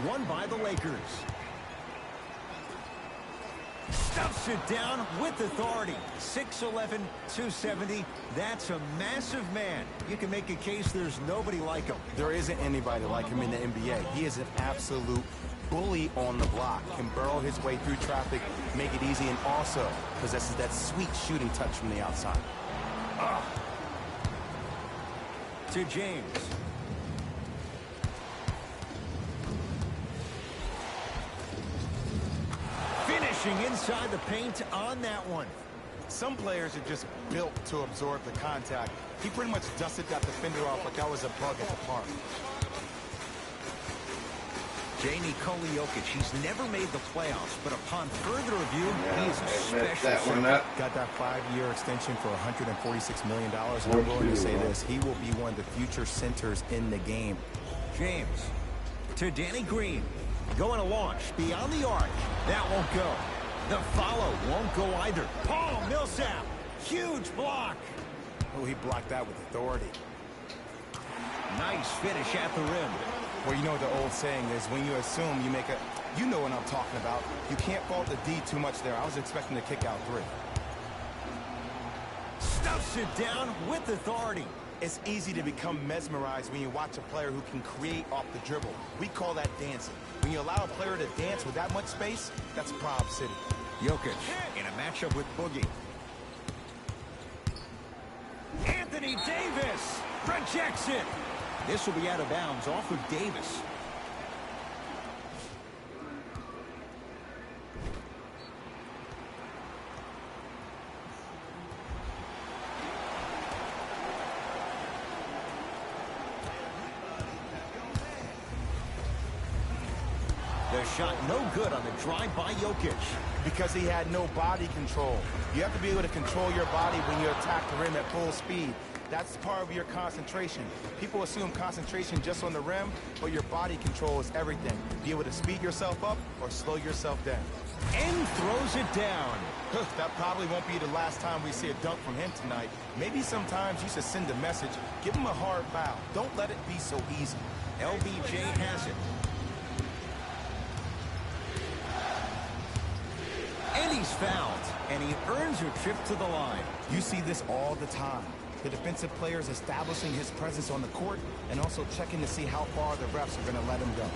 won by the Lakers. Stuffs it down with authority. 6'11", 270. That's a massive man. You can make a case there's nobody like him. There isn't anybody like him in the NBA. He is an absolute bully on the block. Can burrow his way through traffic, make it easy, and also possesses that sweet shooting touch from the outside. To James. Finishing inside the paint on that one. Some players are just built to absorb the contact. He pretty much dusted that defender off like that was a bug at the park. Nikola Jokic, he's never made the playoffs, but upon further review, he is a special that one center. Got that 5-year extension for $146 million, and I'm willing to say this, he will be one of the future centers in the game. James to Danny Green. Going to launch beyond the arc. That won't go. The follow won't go either. Paul Millsap. Huge block. Oh, he blocked that with authority. Nice finish at the rim. Well, you know what the old saying is, when you assume you make a... You know what I'm talking about. You can't fault the D too much there. I was expecting to kick out 3. Stuffs it down with authority. It's easy to become mesmerized when you watch a player who can create off the dribble. We call that dancing. When you allow a player to dance with that much space, that's Prob City. Jokic in a matchup with Boogie. Anthony Davis rejects it. This will be out of bounds off of Davis. The shot no good on the drive by Jokic. Because he had no body control. You have to be able to control your body when you attack the rim at full speed. That's part of your concentration. People assume concentration just on the rim, but your body control is everything. Be able to speed yourself up or slow yourself down. And throws it down. That probably won't be the last time we see a dunk from him tonight. Maybe sometimes you should send a message. Give him a hard foul. Don't let it be so easy. LBJ has it. And he's fouled. And he earns a trip to the line. You see this all the time. The defensive players establishing his presence on the court and also checking to see how far the refs are going to let him go.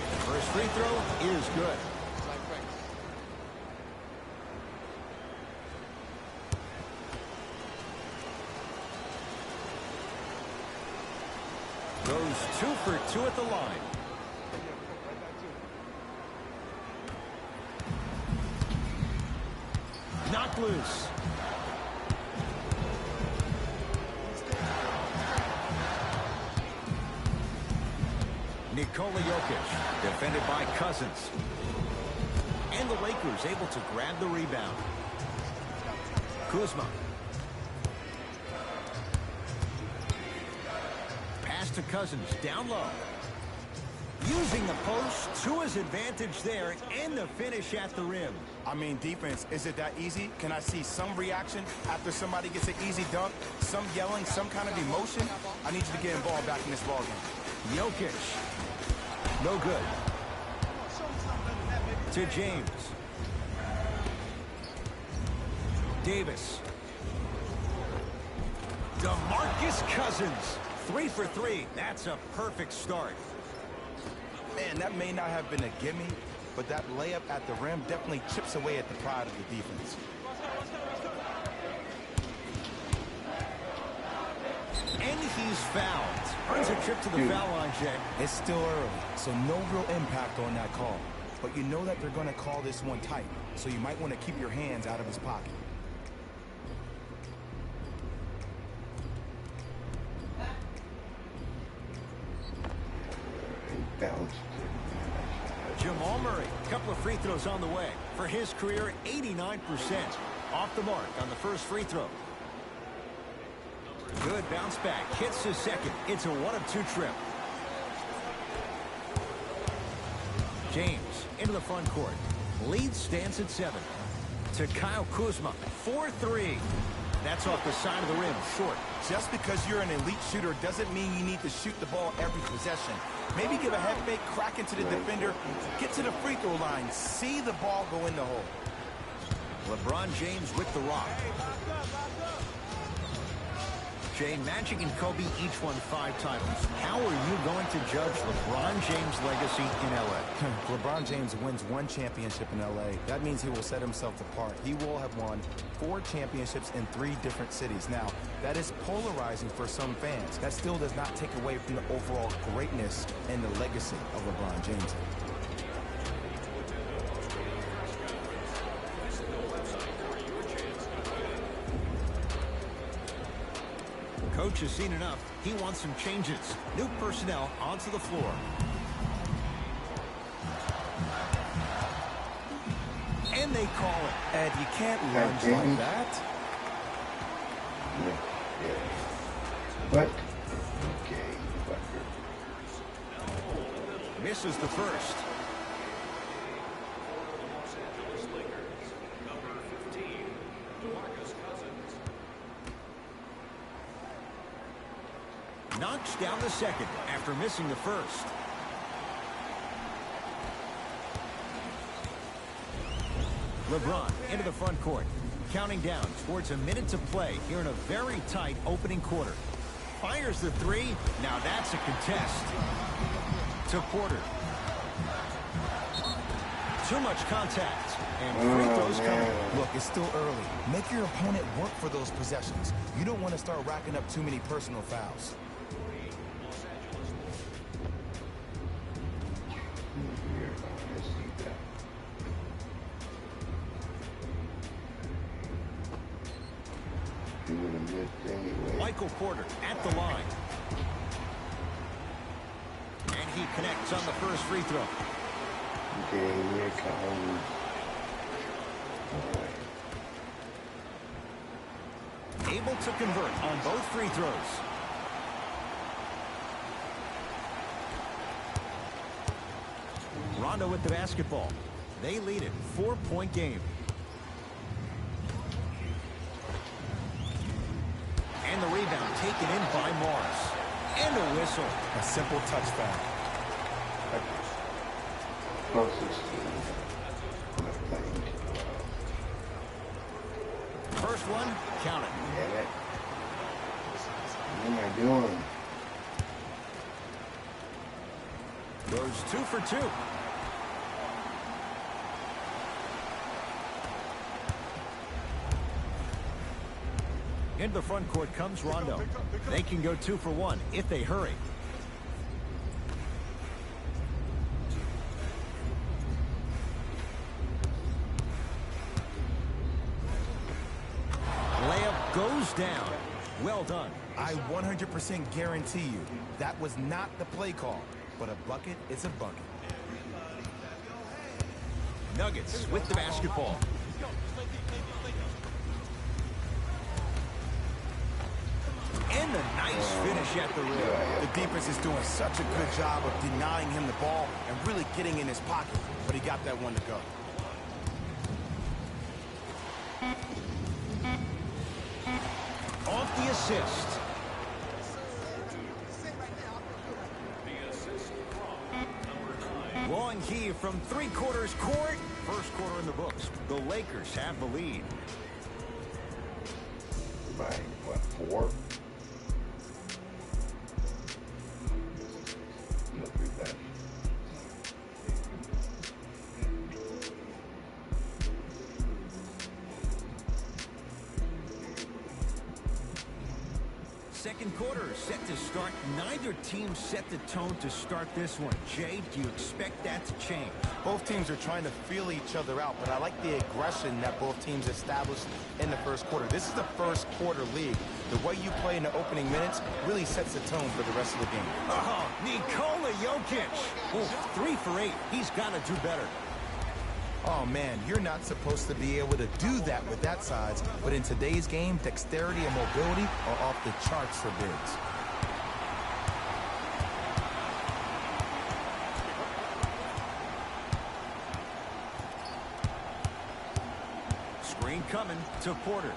The first free throw is good. Goes 2 for 2 at the line. Knocked loose. Nikola Jokic, defended by Cousins. And the Lakers able to grab the rebound. Kuzma. Pass to Cousins, down low. Using the post to his advantage there, and the finish at the rim. I mean, defense, is it that easy? Can I see some reaction after somebody gets an easy dunk? Some yelling, some kind of emotion? I need you to get involved back in this ballgame. Jokic. No good. To James. Davis. DeMarcus Cousins. 3 for 3. That's a perfect start. Man, that may not have been a gimme, but that layup at the rim definitely chips away at the pride of the defense. And he's fouled. Earns a trip to the foul line, Jay. It's still early, so no real impact on that call. But you know that they're going to call this one tight, so you might want to keep your hands out of his pocket. Jamal Murray, a couple of free throws on the way. For his career, 89%. Off the mark on the first free throw. Good bounce back. Hits his second. It's a 1-of-2 trip. James into the front court. Lead stands at 7. To Kyle Kuzma. 4-3. That's off the side of the rim, short. Just because you're an elite shooter doesn't mean you need to shoot the ball every possession. Maybe give a head fake, crack into the defender, get to the free throw line, see the ball go in the hole. LeBron James with the rock. Jay, Magic and Kobe each won 5 titles. How are you going to judge LeBron James' legacy in L.A.? LeBron James wins 1 championship in L.A. That means he will set himself apart. He will have won 4 championships in 3 different cities. Now, that is polarizing for some fans. That still does not take away from the overall greatness and the legacy of LeBron James. Coach has seen enough. He wants some changes. New personnel onto the floor. And they call it. And you can't lunge like that. What? Okay, fucker. Misses the first. Knocks down the second after missing the first. LeBron into the front court. Counting down towards a minute to play here in a very tight opening quarter. Fires the 3. Now that's a contest. To Porter. Too much contact. And free throws coming. Look, it's still early. Make your opponent work for those possessions. You don't want to start racking up too many personal fouls. Michael Porter at the line. And he connects on the first free throw. Okay, here comes. Able to convert on both free throws. Rondo with the basketball. They lead it. 4-point game. And the rebound taken in by Morris. And a whistle. A simple touchdown. Closest First one, count it. Damn it. What am I doing? Goes 2 for 2. Into the front court comes Rondo. They can go 2 for 1 if they hurry. Layup goes down. Well done. I 100% guarantee you that was not the play call, but a bucket is a bucket. Nuggets with the basketball. And a nice finish at the rim. The defense is doing such a good job of denying him the ball and really getting in his pocket, but he got that one to go. Off the assist. Long heave from 3/4 court. First quarter in the books. The Lakers have the lead. By what, 4? Not too bad. Second quarter is set to start. Neither team set the tone to start this one. Jay, do you expect that to change? Both teams are trying to feel each other out, but I like the aggression that both teams established in the first quarter. This is the first quarter league. The way you play in the opening minutes really sets the tone for the rest of the game. Oh, Nikola Jokic. Oh, 3 for 8. He's got to do better. Oh, man, you're not supposed to be able to do that with that size, but in today's game, dexterity and mobility are off the charts for bigs. Screen coming to Porter.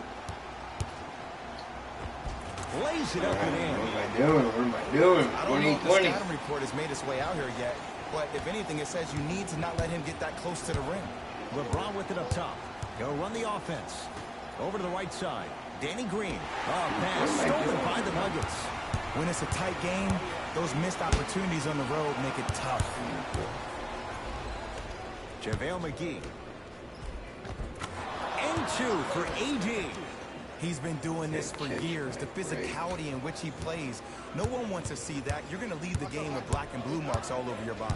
lays it up and in. What am I doing? What am I doing? I don't know if the 2020. scouting report has made its way out here yet, but if anything, it says you need to not let him get that close to the rim. LeBron with it up top. He'll run the offense. Over to the right side. Danny Green. Oh, pass stolen by the Nuggets. When it's a tight game, those missed opportunities on the road make it tough. JaVale McGee. And 2 for AD. He's been doing this for years. The physicality in which he plays. No one wants to see that. You're going to leave the game with black and blue marks all over your body.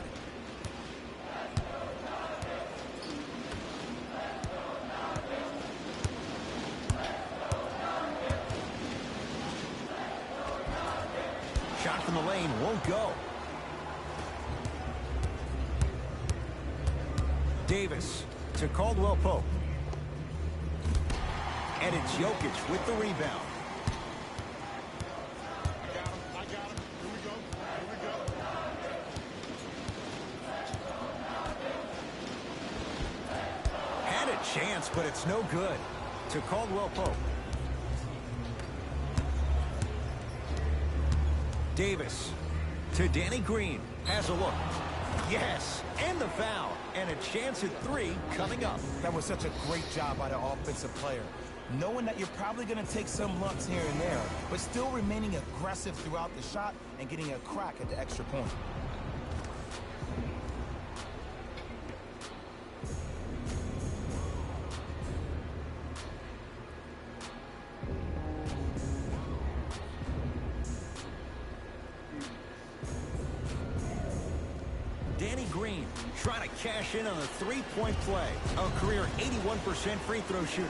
Shot from the lane won't go. Davis to Caldwell Pope. And it's Jokic with the rebound. I got him. Here we go. Had a chance, but it's no good. To Caldwell Pope. Davis to Danny Green. Has a look. Yes, and the foul. And a chance at 3 coming up. That was such a great job by the offensive player. Knowing that you're probably going to take some lumps here and there, but still remaining aggressive throughout the shot and getting a crack at the extra point. Danny Green trying to cash in on a 3-point play. A career 81% free throw shooter.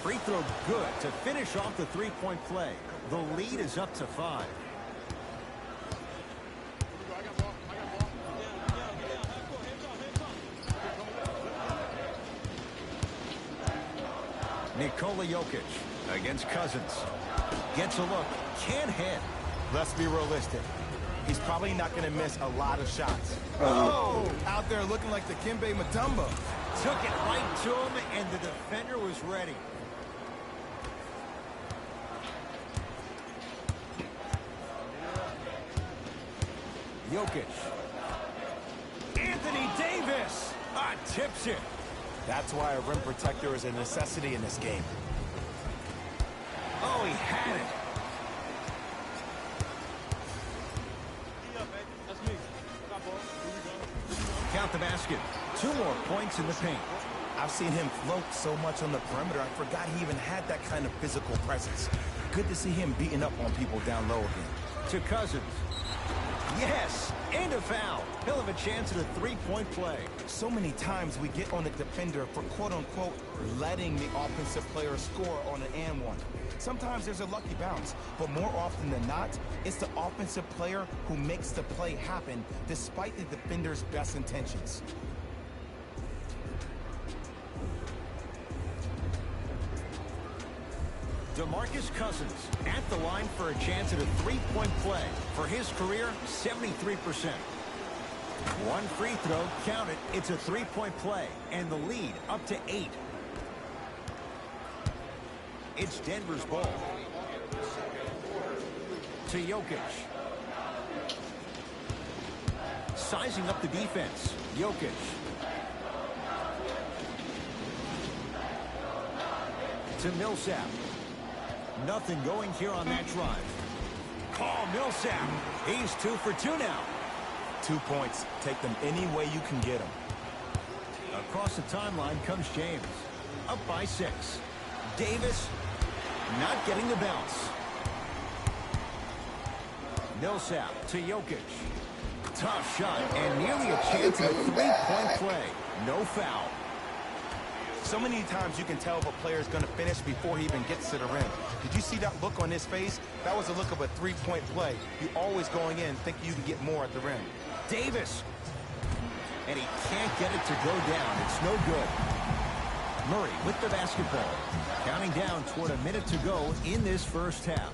Free throw good to finish off the 3-point play. The lead is up to 5. Nikola Jokic against Cousins. Gets a look. Can't hit. Let's be realistic. He's probably not going to miss a lot of shots. Oh, out there looking like the Kimbe Mutombo. Took it right to him, and the defender was ready. Jokic. Anthony Davis. Tips it. That's why a rim protector is a necessity in this game. Oh, he had it. That's me. Got ball. Here we go. Count the basket. 2 more points in the paint. I've seen him float so much on the perimeter, I forgot he even had that kind of physical presence. Good to see him beating up on people down low again. To Cousins. Yes, and a foul. He'll have a chance at a 3-point play. So many times we get on the defender for quote-unquote letting the offensive player score on an and one. Sometimes there's a lucky bounce, but more often than not, it's the offensive player who makes the play happen despite the defender's best intentions. DeMarcus Cousins at the line for a chance at a 3-point play. For his career, 73%. 1 free throw, count it. It's a 3-point play, and the lead up to 8. It's Denver's ball. To Jokic. Sizing up the defense. Jokic. To Millsap. Nothing going here on that drive. Oh, Millsap. He's 2 for 2 now. 2 points. Take them any way you can get them. Across the timeline comes James. Up by 6. Davis not getting the bounce. Millsap to Jokic. Tough shot and nearly a chance at a 3-point play. No foul. So many times you can tell if a player is going to finish before he even gets to the rim. Did you see that look on his face? That was a look of a 3-point play. You're always going in thinking you can get more at the rim. Davis. And he can't get it to go down. It's no good. Murray with the basketball. Counting down toward a minute to go in this first half.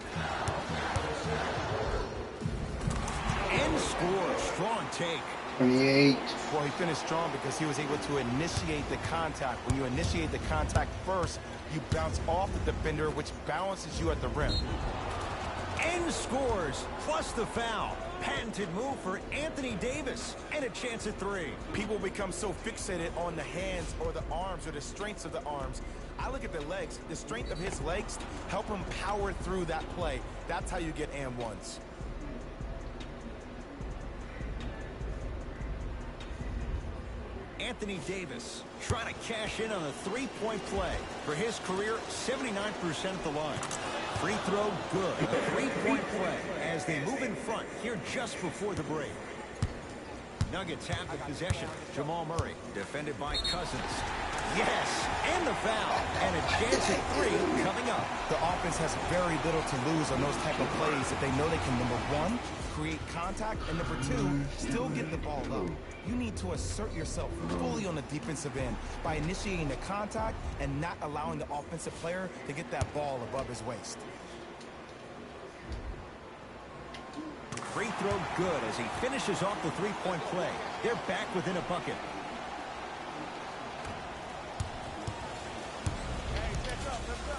And scores. Strong take. 28. Well, he finished strong because he was able to initiate the contact. When you initiate the contact first, You bounce off the defender, which balances you at the rim. And scores, plus the foul. Patented move for Anthony Davis, and a chance at three. People become so fixated on the hands or the arms or the strengths of the arms. I look at the legs. The strength of his legs help him power through that play. That's how you get and ones. Anthony Davis trying to cash in on a three-point play. For his career, 79% at the line. Free throw good. A three-point play as they move in front here just before the break. Nuggets have the possession. Jamal Murray defended by Cousins. Yes, and the foul. And a chance at three coming up. The offense has very little to lose on those type of plays if they know they can, number one, create contact, and number two, still get the ball up. You need to assert yourself fully on the defensive end by initiating the contact and not allowing the offensive player to get that ball above his waist. Free throw good as he finishes off the three-point play. They're back within a bucket. Hey, catch up, let's go.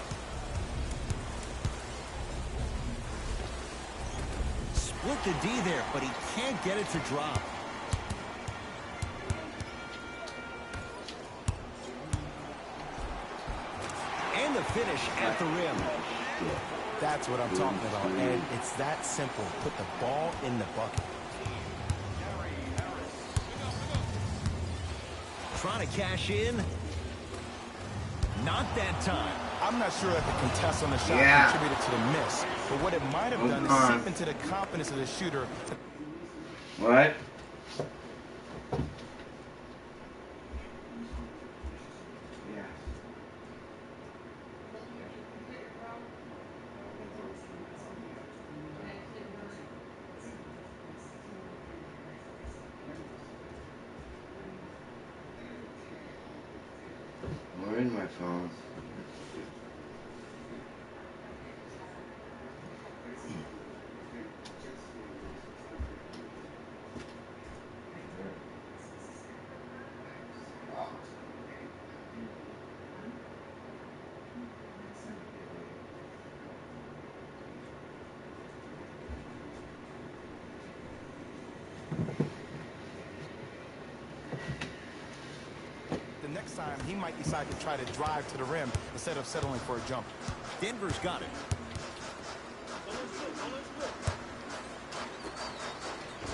Split the D there, but he can't get it to drop. And the finish at the rim. That's what I'm talking about, and it's that simple. Put the ball in the bucket. Trying to cash in. Not that time. I'm not sure that the contest on the shot contributed to the miss, but what it might have done is seep into the confidence of the shooter. What? We're in my phone. The next time, he might decide to try to drive to the rim instead of settling for a jump. Denver's got it.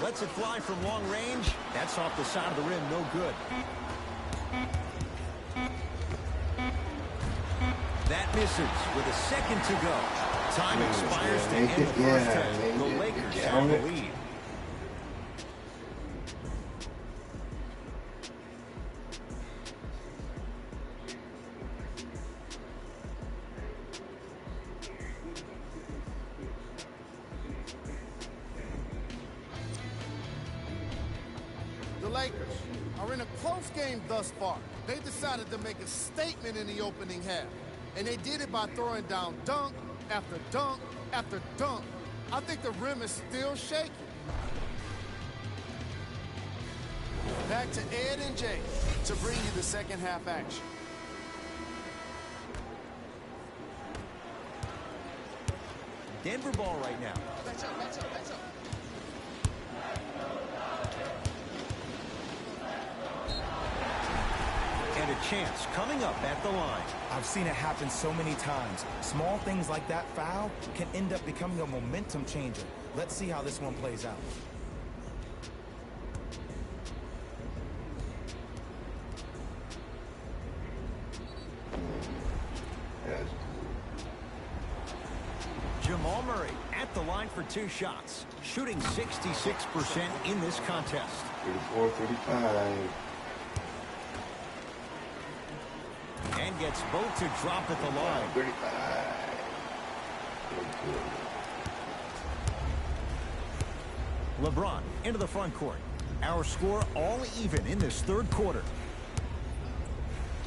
Lets it fly from long range. That's off the side of the rim, no good. That misses with a second to go. Time expires to end the first half. The Lakers have the lead. The Lakers are in a close game thus far. They decided to make a statement in the opening half, and they did it by throwing down dunk after dunk after dunk. I think the rim is still shaky. Back to Ed and Jay to bring you the second half action. Denver ball right now. Let's up. And a chance coming up at the line. I've seen it happen so many times. Small things like that foul can end up becoming a momentum changer. Let's see how this one plays out. Jamal Murray at the line for two shots, shooting 66% in this contest. 34, 35. And gets both to drop at the line. 35. LeBron into the front court. Our score all even in this third quarter.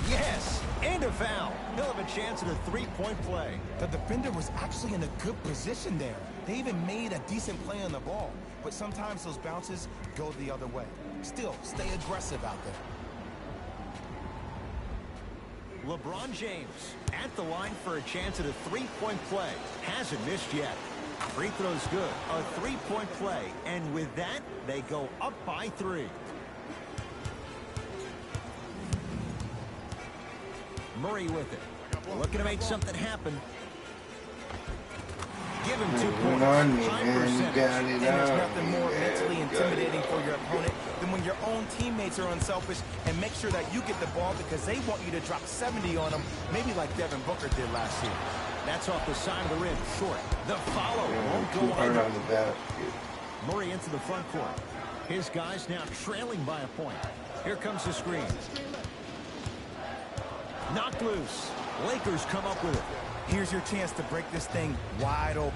Yes, and a foul. He'll have a chance at a three-point play. The defender was actually in a good position there. They even made a decent play on the ball, but sometimes those bounces go the other way. Still, stay aggressive out there. LeBron James at the line for a chance at a three-point play. Hasn't missed yet. Free throw's good. A three-point play. And with that, they go up by 3. Murray with it. Looking to make something happen. Give him 2 points. High percentage. And there's nothing more mentally intimidating for your opponent than when your own teammates are unselfish and make sure that you get the ball because they want you to drop 70 on them, maybe like Devin Booker did last year. That's off the side of the rim, short. The follow won't go Hard either. on the basket. Murray into the front court. His guys now trailing by a point. Here comes the screen. Knocked loose. Lakers come up with it. Here's your chance to break this thing wide open.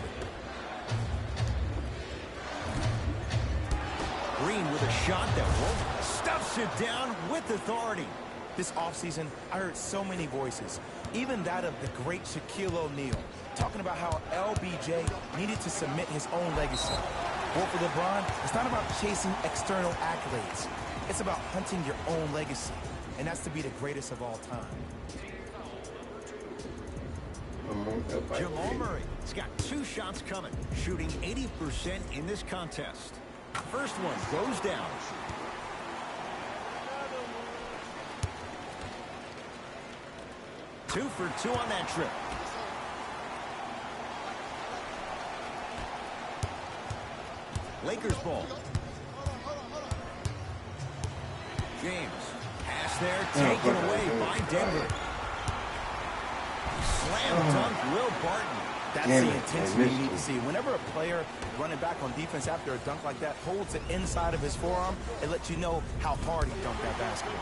Green with a shot that won't. Stuffs it down with authority. This offseason, I heard so many voices, even that of the great Shaquille O'Neal, talking about how LBJ needed to submit his own legacy. Well, for LeBron, it's not about chasing external accolades. It's about hunting your own legacy, and that's to be the greatest of all time. Jamal Murray has got 2 shots coming, shooting 80% in this contest. First one goes down. Two for 2 on that trip. Lakers ball. James. Pass there, taken away by Denver. Slam dunk, Will Barton. That's the intensity you need to see. Whenever a player running back on defense after a dunk like that holds it inside of his forearm, it lets you know how hard he dunked that basketball.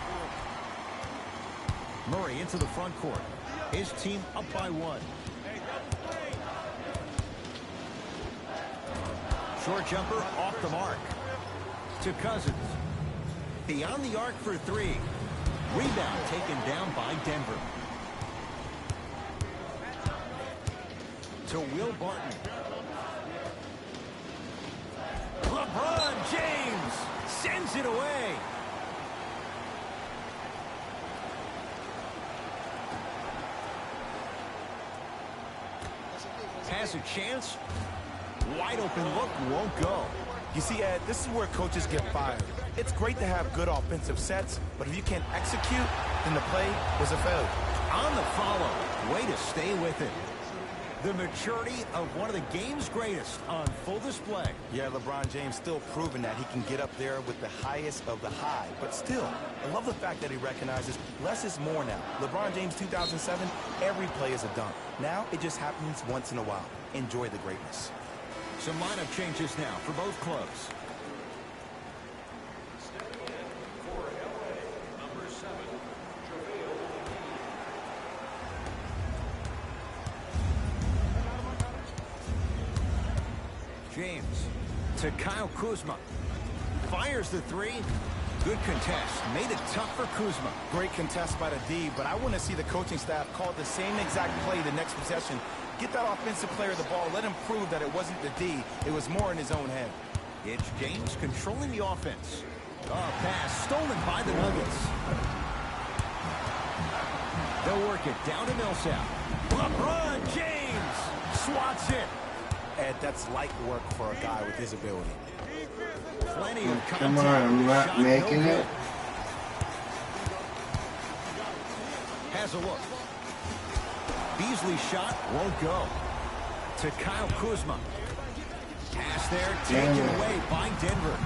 Murray into the front court. His team up by 1. Short jumper off the mark. To Cousins. Beyond the arc for 3. Rebound taken down by Denver. To Will Barton. LeBron James sends it away. Has a chance. Wide open look, won't go. You see, Ed, this is where coaches get fired. It's great to have good offensive sets, but if you can't execute, then the play was a failure. On the follow. Way to stay with it. The maturity of one of the game's greatest on full display. Yeah, LeBron James still proving that he can get up there with the highest of the high. But still, I love the fact that he recognizes less is more now. LeBron James 2007, every play is a dunk. Now it just happens once in a while. Enjoy the greatness. Some lineup changes now for both clubs. James to Kyle Kuzma. Fires the 3. Good contest. Made it tough for Kuzma. Great contest by the D, but I want to see the coaching staff call the same exact play the next possession. Get that offensive player the ball. Let him prove that it wasn't the D. It was more in his own head. It's James controlling the offense. Pass stolen by the Nuggets. They'll work it down to Millsap. LeBron James swats it. Ed, that's light work for a guy with his ability. Plenty of contact. Come on, I'm not making it. Has a look. Beasley's shot won't go. To Kyle Kuzma. Pass there, taken away by Denver.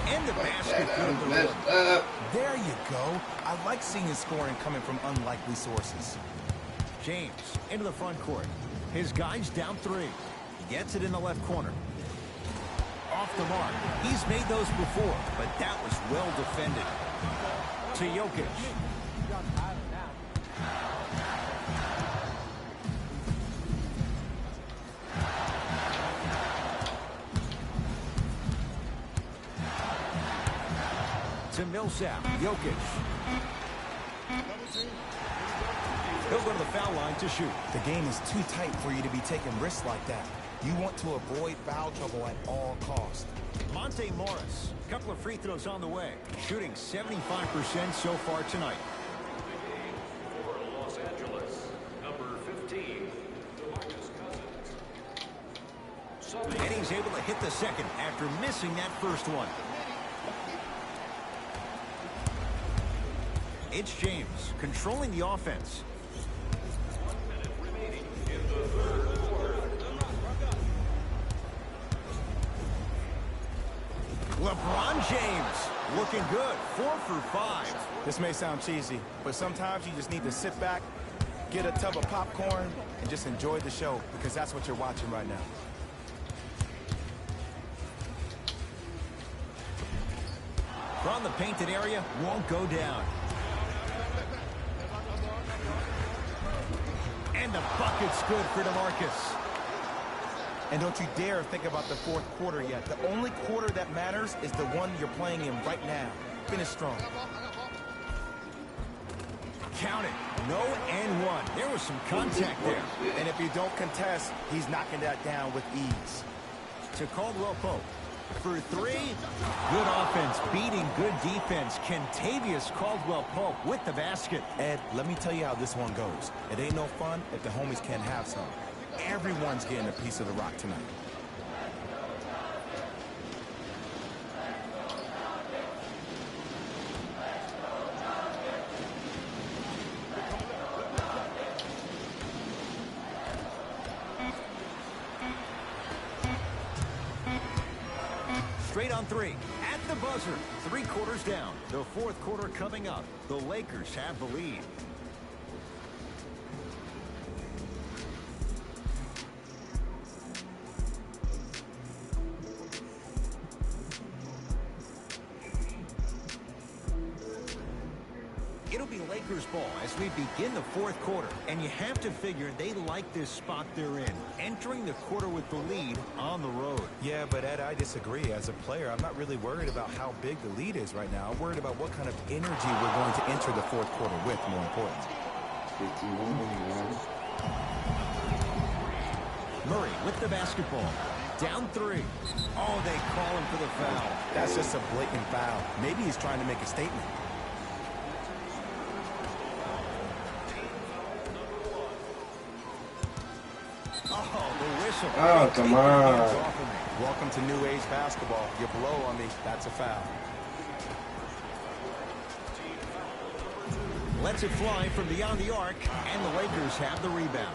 And the basket good at the rim. There you go. I like seeing scoring coming from unlikely sources. James into the front court. His guys down 3. He gets it in the left corner. Off the mark. He's made those before, but that was well defended. To Jokic. To Millsap. Jokic. He'll go to the foul line to shoot. The game is too tight for you to be taking risks like that. You want to avoid foul trouble at all costs. Monte Morris, a couple of free throws on the way, shooting 75% so far tonight. For Los Angeles, number 15, And he's able to hit the second after missing that first one. It's James controlling the offense. LeBron James looking good, 4 for 5. This may sound cheesy, but sometimes you just need to sit back, get a tub of popcorn, and just enjoy the show, because that's what you're watching right now. From the painted area, won't go down. And the bucket's good for DeMarcus. And don't you dare think about the fourth quarter yet. The only quarter that matters is the one you're playing in right now. Finish strong. Count it. No and one. There was some contact there. And if you don't contest, he's knocking that down with ease. To Caldwell Pope. For 3. Good offense beating good defense. Kentavious Caldwell Pope with the basket. Ed, let me tell you how this one goes. It ain't no fun if the homies can't have some. Everyone's getting a piece of the rock tonight. Straight on 3. At the buzzer. 3 quarters down. The fourth quarter coming up. The Lakers have the lead. It'll be Lakers ball as we begin the fourth quarter. And you have to figure they like this spot they're in. Entering the quarter with the lead on the road. Yeah, but Ed, I disagree. As a player, I'm not really worried about how big the lead is right now. I'm worried about what kind of energy we're going to enter the fourth quarter with, more important. 51. Murray with the basketball. Down 3. Oh, they call him for the foul. That's just a blatant foul. Maybe he's trying to make a statement. Oh, the whistle. Oh, come on. Welcome to new age basketball. You blow on me, that's a foul. Lets it fly from beyond the arc, and the Lakers have the rebound.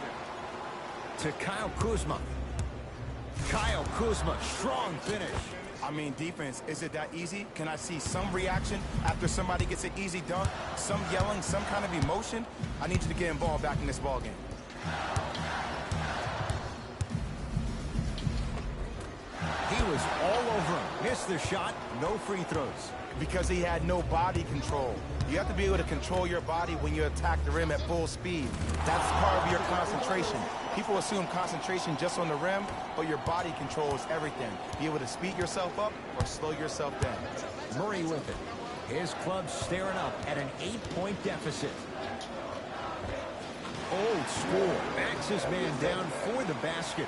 To Kyle Kuzma. Kyle Kuzma, strong finish. I mean, defense, is it that easy? Can I see some reaction after somebody gets an easy dunk? Some yelling, some kind of emotion? I need you to get involved back in this ball game. He was all over him. Missed the shot, no free throws. Because he had no body control. You have to be able to control your body when you attack the rim at full speed. That's part of your concentration. People assume concentration just on the rim, but your body controls everything. Be able to speed yourself up or slow yourself down. Murray with it. His club staring up at an 8-point deficit. Old school. Backs his man down for the basket.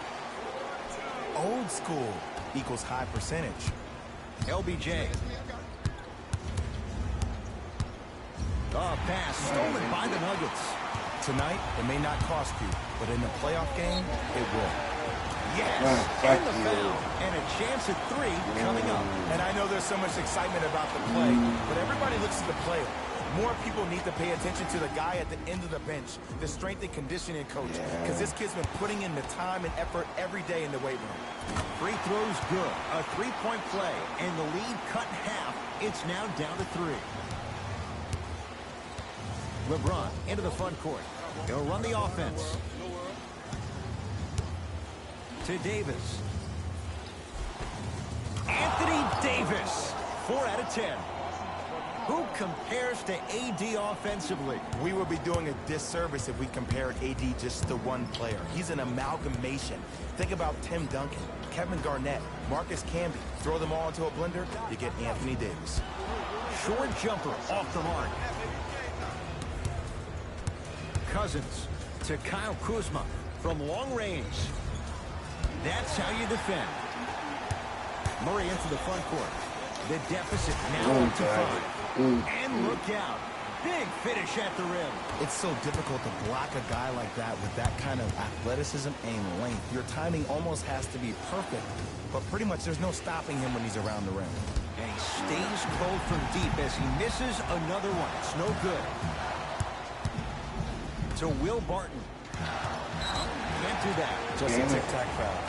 Old school equals high percentage. LBJ. Pass stolen by the Nuggets. Tonight, it may not cost you, but in the playoff game, it will. Yes, fuck and the you. foul. And a chance at 3 coming up. And I know there's so much excitement about the play, but everybody looks at the player. More people need to pay attention to the guy at the end of the bench, the strength and conditioning coach, because this kid's been putting in the time and effort every day in the weight room. Free throws good. A 3-point play, and the lead cut in half. It's now down to 3. LeBron into the front court. He'll run the offense. To Davis. Anthony Davis. 4 out of 10. Who compares to AD offensively? We would be doing a disservice if we compared AD just to one player. He's an amalgamation. Think about Tim Duncan, Kevin Garnett, Marcus Camby. Throw them all into a blender, you get Anthony Davis. Short jumper off the mark. Cousins to Kyle Kuzma from long range. That's how you defend. Murray into the front court. The deficit now up to 5. And look out. Big finish at the rim. It's so difficult to block a guy like that with that kind of athleticism and length. Your timing almost has to be perfect, but pretty much there's no stopping him when he's around the rim. And he stays cold from deep as he misses another one. It's no good. To Will Barton. Can't do that. Just a tic-tac foul.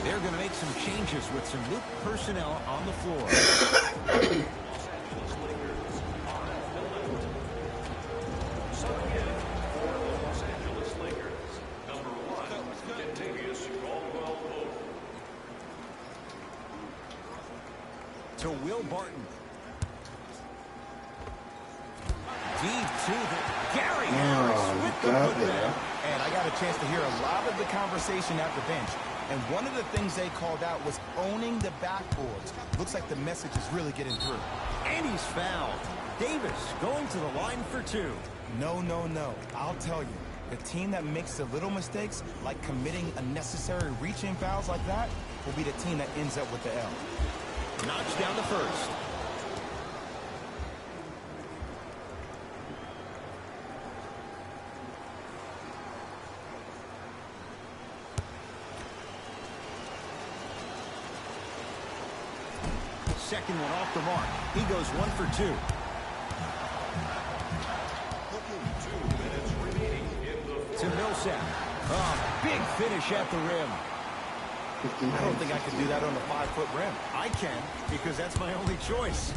They're going to make some changes with some new personnel on the floor. To Will Barton. Deep to the Gary Harris with the putback. And I got a chance to hear a lot of the conversation at the bench. And one of the things they called out was owning the backboards. Looks like the message is really getting through. And he's fouled. Davis going to the line for 2. No, no, no. I'll tell you. The team that makes the little mistakes, like committing unnecessary reach-in fouls like that, will be the team that ends up with the L. Knocks down the first. Second one off the mark. He goes 1 for 2. 2 minutes remaining in the To Millsap. Oh, big finish at the rim. I don't think I could do that on a 5-foot rim. I can, because that's my only choice.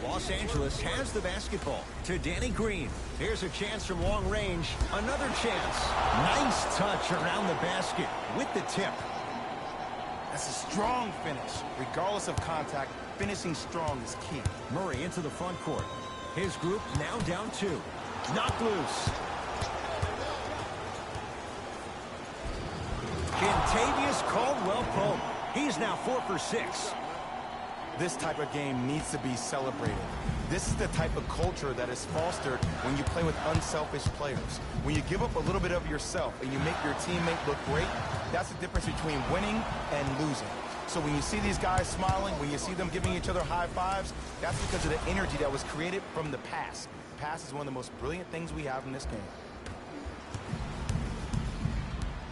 Los Angeles has the basketball. To Danny Green. Here's a chance from long range. Another chance. Nice touch around the basket with the tip. That's a strong finish. Regardless of contact, finishing strong is key. Murray into the front court. His group now down 2. Knocked loose. Kentavious Caldwell-Pope. He's now 4 for 6. This type of game needs to be celebrated. This is the type of culture that is fostered when you play with unselfish players. When you give up a little bit of yourself and you make your teammate look great, that's the difference between winning and losing. So when you see these guys smiling, when you see them giving each other high fives, that's because of the energy that was created from the pass. Pass is one of the most brilliant things we have in this game.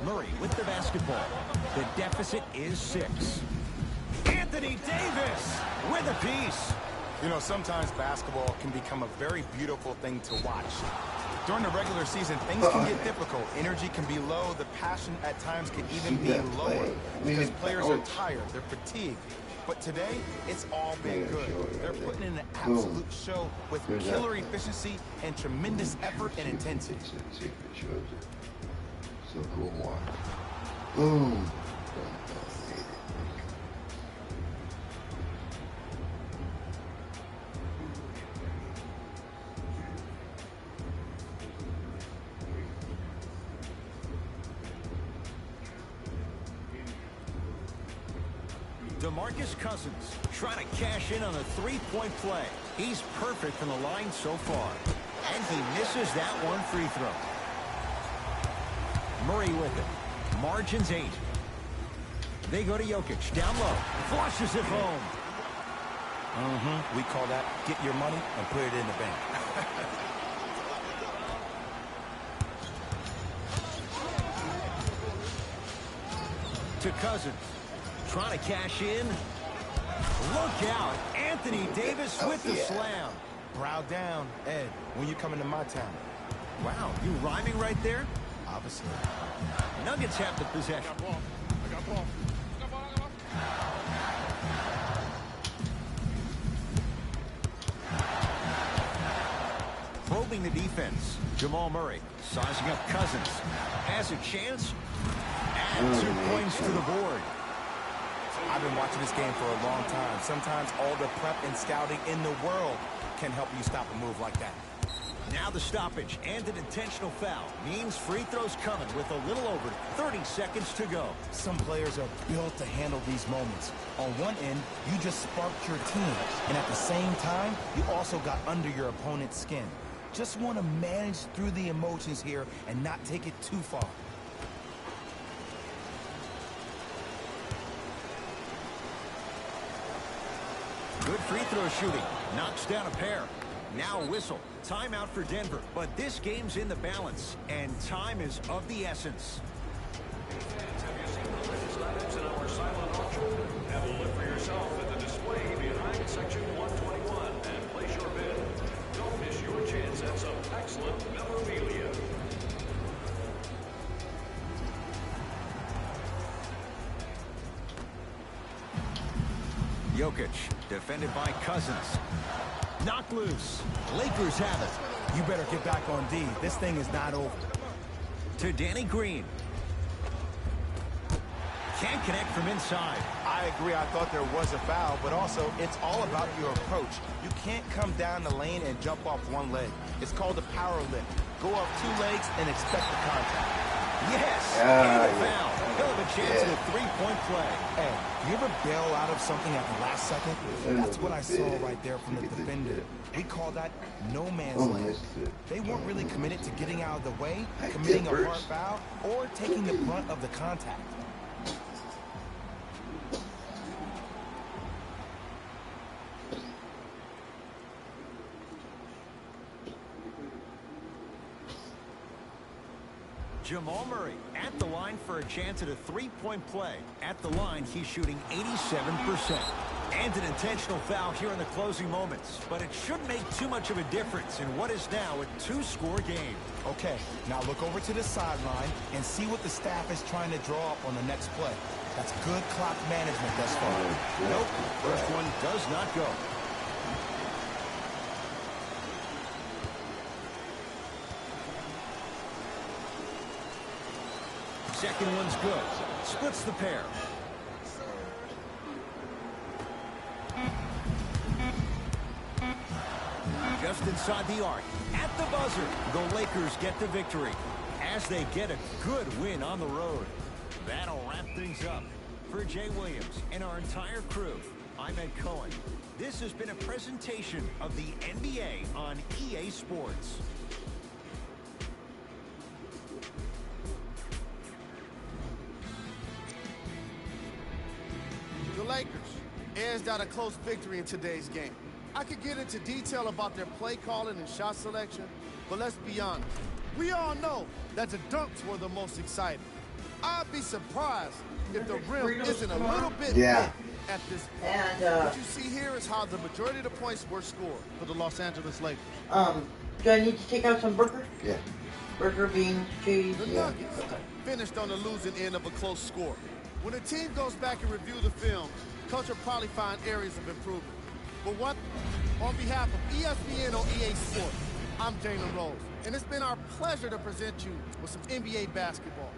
Murray with the basketball. The deficit is 6. Anthony Davis with a piece. You know, sometimes basketball can become a very beautiful thing to watch. During the regular season, things can get difficult. Energy can be low. The passion at times can even be lower because players are tired. They're fatigued. But today, it's all been good. They're putting in an absolute show with killer efficiency and tremendous effort and intensity. So cool. Boom. DeMarcus Cousins trying to cash in on a 3-point play. He's perfect from the line so far. And he misses that one free throw. Murray with it. Margins 8. They go to Jokic. Down low. Flushes it home. We call that get your money and put it in the bank. To Cousins. Trying to cash in. Look out. Anthony Davis with the slam. Brow down, Ed, when you come into my town. Wow, you rhyming right there? Obviously. Nuggets have the possession. I got ball. Probing the defense. Jamal Murray sizing up Cousins. Has a chance. And 2 points to the board. I've been watching this game for a long time. Sometimes all the prep and scouting in the world can help you stop a move like that. Now the stoppage and an intentional foul means free throws coming with a little over 30 seconds to go. Some players are built to handle these moments. On one end, you just sparked your team, and at the same time, you also got under your opponent's skin. Just want to manage through the emotions here and not take it too far. Good free throw shooting. Knocks down a pair. Now a whistle. Timeout for Denver. But this game's in the balance, and time is of the essence. Have you seen the latest items in our silent auction? Have a look for yourself at the display behind section 121 and place your bid. Don't miss your chance at some excellent memorabilia. Jokic, defended by Cousins. Knocked loose. Lakers have it. You better get back on D. This thing is not over. To Danny Green. Can't connect from inside. I agree, I thought there was a foul, but also it's all about your approach. You can't come down the lane and jump off one leg. It's called a power lift. Go off two legs and expect the contact. Yes! And a foul. He'll have a chance at a three-point play. Hey, you ever bail out of something at the last second? That's what I saw right there from the defender. We call that no man's land. They weren't really committed to getting out of the way, committing a hard foul, or taking the brunt of the contact. Jamal Murray at the line for a chance at a three-point play. At the line, he's shooting 87%. And an intentional foul here in the closing moments. But it shouldn't make too much of a difference in what is now a two-score game. Okay, now look over to the sideline and see what the staff is trying to draw up on the next play. That's good clock management thus far. Nope, first one does not go. Second one's good. Splits the pair. Just inside the arc. At the buzzer, the Lakers get the victory as they get a good win on the road. That'll wrap things up. For Jay Williams and our entire crew, I'm Ed Cohen. This has been a presentation of the NBA on EA Sports. The Lakers edged out a close victory in today's game. I could get into detail about their play calling and shot selection, but let's be honest. We all know that the dunks were the most exciting. I'd be surprised if the rim isn't a little bit big at this point. And What you see here is how the majority of the points were scored for the Los Angeles Lakers. do I need to take out some burger? Yeah. Burger, beans, cheese. The Nuggets finished on the losing end of a close score. When a team goes back and review the film, coach will probably find areas of improvement. But what? On behalf of ESPN or EA Sports, I'm Jalen Rose, and it's been our pleasure to present you with some NBA basketball.